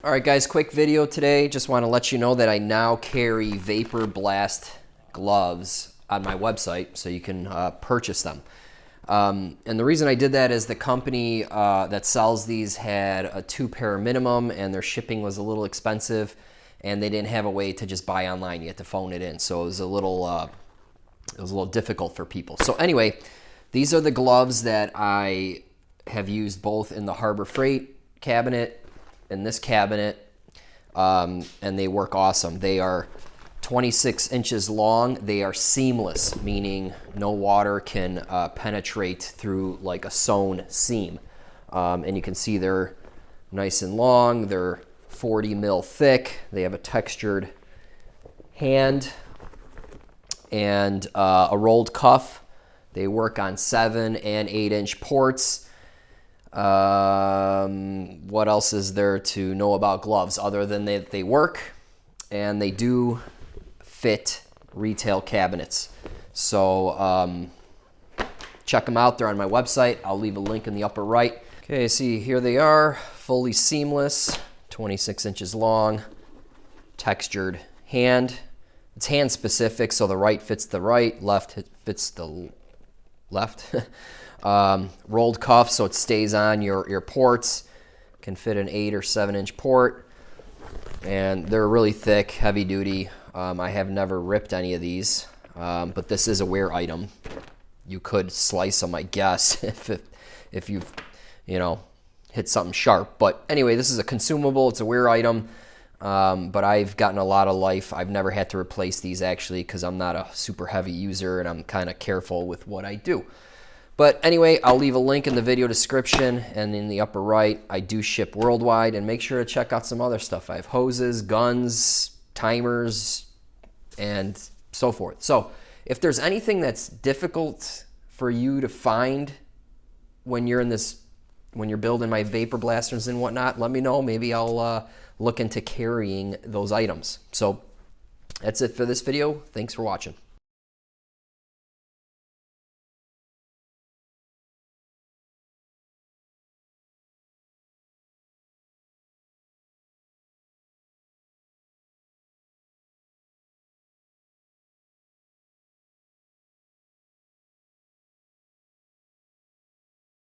All right, guys, quick video today. Just want to let you know that I now carry Vapor Blast gloves on my website, so you can purchase them. And the reason I did that is the company that sells these had a 2-pair minimum, and their shipping was a little expensive, and they didn't have a way to just buy online. You had to phone it in, so it was a little difficult for people. So anyway, these are the gloves that I have used both in the Harbor Freight cabinet, in this cabinet, and they work awesome. They are 26 inches long. They are seamless, meaning no water can penetrate through like a sewn seam. And you can see they're nice and long. They're 40 mil thick. They have a textured hand and a rolled cuff. They work on 7 and 8 inch ports. What else is there to know about gloves other than they work and they do fit retail cabinets? So check them out. They're on my website. I'll leave a link in the upper right. Okay, see, here they are, fully seamless, 26 inches long, textured hand. It's hand specific, so the right fits the right, left fits the left. Rolled cuff, so it stays on your ports. Can fit an 8 or 7 inch port, and they're really thick, heavy duty. I have never ripped any of these, but this is a wear item. You could slice them, I guess, if you've hit something sharp. But anyway, this is a consumable. It's a wear item. But I've gotten a lot of life. I've never had to replace these actually because I'm not a super heavy user and I'm kind of careful with what I do. But anyway, I'll leave a link in the video description and in the upper right. I do ship worldwide, and make sure to check out some other stuff. I have hoses, guns, timers, and so forth. So if there's anything that's difficult for you to find when you're building my vapor blasters and whatnot, let me know. Maybe I'll look into carrying those items. So that's it for this video. Thanks for watching.